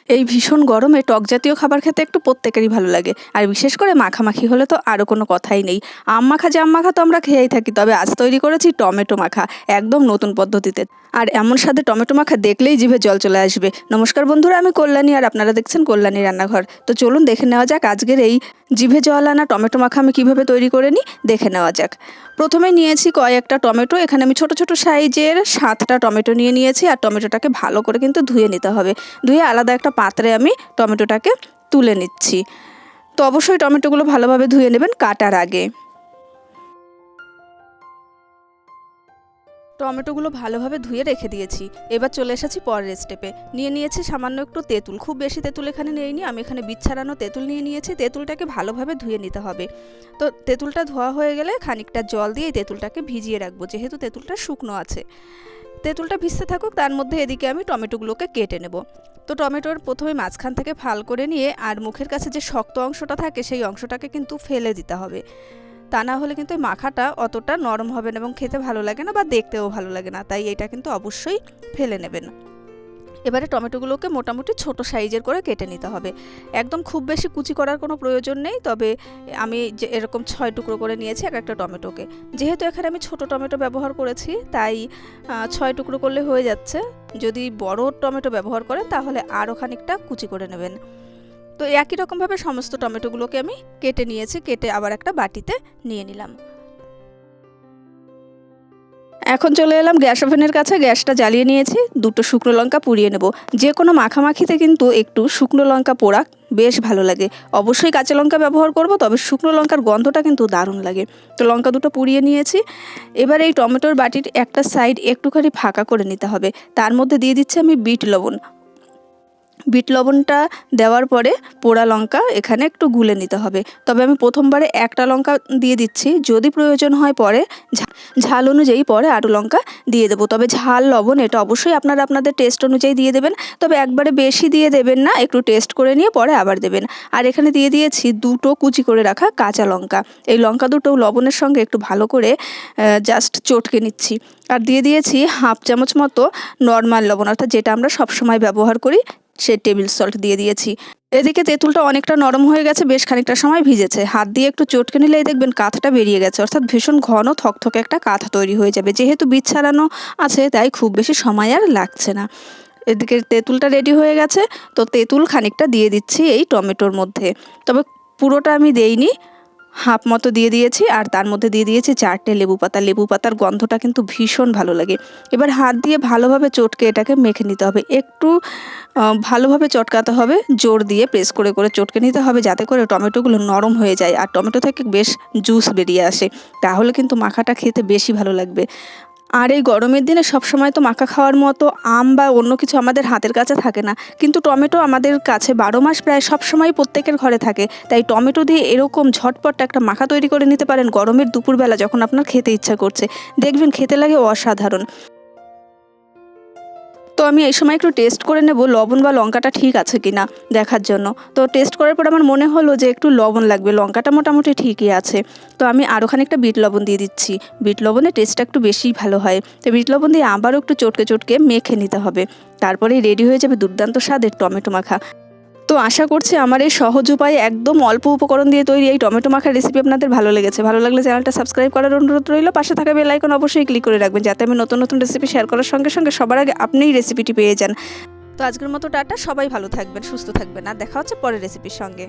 এই ভীষণ গরমে টক জাতীয় খাবার খেতে একটু প্রত্যেকেরই ভালো লাগে, আর বিশেষ করে মাখামাখি হলে তো আরও কোনো কথাই নেই। আম মাখা জাম মাখা তো আমরা খেয়েই থাকি, তবে আজ তৈরি করেছি টমেটো মাখা, একদম নতুন পদ্ধতিতে। আর এমন স্বাদে টমেটো মাখা দেখলেই জিভে জল চলে আসবে। নমস্কার বন্ধুরা, আমি কল্যাণী, আর আপনারা দেখছেন কল্যাণী রান্নাঘর। তো চলুন দেখে নেওয়া যাক আজকের এই জিভে জল আনা টমেটো মাখা আমি কীভাবে তৈরি করে নিই, দেখে নেওয়া যাক। প্রথমে নিয়েছি কয়েকটা টমেটো, এখানে আমি ছোট ছোট সাইজের 7টা টমেটো নিয়েছি। আর টমেটোটাকে ভালো করে কিন্তু ধুয়ে নিতে হবে। ধুয়ে আলাদা একটা পাত্রে আমি টমেটোটাকে তুলে নিচ্ছি। তো অবশ্যই টমেটোগুলো ভালোভাবে ধুয়ে নেবেন কাটার আগে। টমেটোগুলো ভালোভাবে ধুয়ে রেখে দিয়েছি। এবার চলে এসেছি পরের স্টেপে। নিয়েছি সামান্য একটু তেঁতুল, খুব বেশি তেঁতুল এখানে নিইনি, আমি এখানে বীজ ছাড়ানো তেঁতুল নিয়েছি। তেঁতুলটাকে ভালোভাবে ধুয়ে নিতে হবে। তো তেঁতুলটা ধোয়া হয়ে গেলে খানিকটা জল দিয়ে তেঁতুলটাকে ভিজিয়ে রাখবো, যেহেতু তেঁতুলটা শুকনো আছে। তেঁতুলটা ভিজতে থাকুক, তার মধ্যে এদিকে আমি টমেটোগুলোকে কেটে নেব। তো টমেটোর প্রথমে মাঝখান থেকে ফাল করে নিয়ে আর মুখের কাছে যে শক্ত অংশটা থাকে সেই অংশটাকে কিন্তু ফেলে দিতে হবে। তা না হলে কিন্তু মাখাটা অতটা নরম হবে না এবং খেতে ভালো লাগে না বা দেখতেও ভালো লাগে না, তাই এটা কিন্তু অবশ্যই ফেলে নেবেন। এবারে টমেটোগুলোকে মোটামুটি ছোট সাইজের করে কেটে নিতে হবে। একদম খুব বেশি কুচি করার কোনো প্রয়োজন নেই, তবে আমি যে এরকম 6 টুকরো করে নিয়েছি এক একটা টমেটোকে। যেহেতু এখানে আমি ছোট টমেটো ব্যবহার করেছি, তাই 6 টুকরো করলে হয়ে যাচ্ছে। যদি বড় টমেটো ব্যবহার করেন তাহলে আরও খানিকটা কুচি করে নেবেন। তো একই রকমভাবে সমস্ত টমেটোগুলোকে আমি কেটে নিয়েছি, কেটে আবার একটা বাটিতে নিয়ে নিলাম। এখন চলে এলাম গ্যাস ওভেনের কাছে, গ্যাসটা জ্বালিয়ে নিয়েছি। 2টো শুকনো লঙ্কা পুড়িয়ে নেব। যে কোনো মাখামাখিতে কিন্তু একটু শুকনো লঙ্কা পোড়া বেশ ভালো লাগে। অবশ্যই কাঁচা লঙ্কা ব্যবহার করব, তবে শুকনো লঙ্কার গন্ধটা কিন্তু দারুণ লাগে। তো লঙ্কা 2টো পুড়িয়ে নিয়েছি। এবার এই টমেটোর বাটির একটা সাইড একটুখানি ফাঁকা করে নিতে হবে। তার মধ্যে দিয়ে দিচ্ছি আমি বিট লবণ। বিট লবণটা দেওয়ার পরে পোড়া লঙ্কা এখানে একটু গুলে নিতে হবে। তবে আমি প্রথমবারে একটা লঙ্কা দিয়ে দিচ্ছি, যদি প্রয়োজন হয় পরে ঝাল অনুযায়ী পরে আরও লঙ্কা দিয়ে দেবো। তবে ঝাল লবণ এটা অবশ্যই আপনারা আপনাদের টেস্ট অনুযায়ী দিয়ে দেবেন, তবে একবারে বেশি দিয়ে দেবেন না, একটু টেস্ট করে নিয়ে পরে আবার দেবেন। আর এখানে দিয়ে দিয়েছি 2টো কুচি করে রাখা কাঁচা লঙ্কা। এই লঙ্কা 2টো লবণের সঙ্গে একটু ভালো করে জাস্ট চটকে নিচ্ছি। আর দিয়ে দিয়েছি হাফ চামচ মতো নর্মাল লবণ, অর্থাৎ যেটা আমরা সবসময় ব্যবহার করি সে টেবিল সল্ট দিয়ে দিয়েছি। এদিকে তেঁতুলটা অনেকটা নরম হয়ে গেছে, বেশ খানিকটা সময় ভিজেছে। হাত দিয়ে একটু চটকে নিলেই দেখবেন কাঁথটা বেরিয়ে গেছে, অর্থাৎ ভীষণ ঘন থকথকে একটা কাঁথ তৈরি হয়ে যাবে। যেহেতু বীজ ছাড়ানো আছে তাই খুব বেশি সময় আর লাগছে না। এদিকে তেঁতুলটা রেডি হয়ে গেছে। তো তেঁতুল খানিকটা দিয়ে দিচ্ছি এই টমেটোর মধ্যে, তবে পুরোটা আমি দেইনি, হাফ মতো দিয়ে দিয়েছি। আর তার মধ্যে দিয়ে দিয়েছি 4টে লেবু পাতা। লেবু পাতার গন্ধটা কিন্তু ভীষণ ভালো লাগে। এবার হাত দিয়ে ভালোভাবে চটকে এটাকে মেখে নিতে হবে। একটু ভালোভাবে চটকাতে হবে, জোর দিয়ে প্রেস করে করে চটকে নিতে হবে, যাতে করে টমেটোগুলো নরম হয়ে যায় আর টমেটো থেকে বেশ জুস বেরিয়ে আসে। তাহলে কিন্তু মাখাটা খেতে বেশি ভালো লাগবে। আর এই গরমের দিনে সবসময় তো মাখা খাওয়ার মতো আম বা অন্য কিছু আমাদের হাতের কাছে থাকে না, কিন্তু টমেটো আমাদের কাছে 12 মাস প্রায় সবসময় প্রত্যেকের ঘরে থাকে। তাই টমেটো দিয়ে এরকম ঝটপট একটা মাখা তৈরি করে নিতে পারেন গরমের দুপুরবেলা যখন আপনার খেতে ইচ্ছা করছে, দেখবেন খেতে লাগে অসাধারণ। তো আমি এই সময় একটু টেস্ট করে নেব লবণ বা লঙ্কাটা ঠিক আছে কিনা দেখার জন্য। তো টেস্ট করার পর আমার মনে হলো যে একটু লবণ লাগবে, লঙ্কাটা মোটামুটি ঠিকই আছে। তো আমি আরও খানিকটা বিট লবণ দিয়ে দিচ্ছি। বিট লবণের টেস্টটা একটু বেশিই ভালো হয়। তো বিট লবণ দিয়ে আবারও একটু চটকে চটকে মেখে নিতে হবে। তারপরেই রেডি হয়ে যাবে দুর্দান্ত স্বাদের টমেটো মাখা। তো আশা করছি আমার এই সহজ উপায়ে একদম অল্প উপকরণ দিয়ে তৈরি এই টমেটো মাখার রেসিপি আপনাদের ভালো লেগেছে। ভালো লাগলে চ্যানেলটা সাবস্ক্রাইব করার অনুরোধ রইল। পাশে থাকা বেল আইকন অবশ্যই ক্লিক করে রাখবেন, যাতে আমি নতুন নতুন রেসিপি শেয়ার করার সঙ্গে সঙ্গে সবার আগে আপনিই রেসিপিটি পেয়ে যান। তো আজকের মতো টাটা, সবাই ভালো থাকবেন, সুস্থ থাকবেন, আর দেখা হচ্ছে পরের রেসিপির সঙ্গে।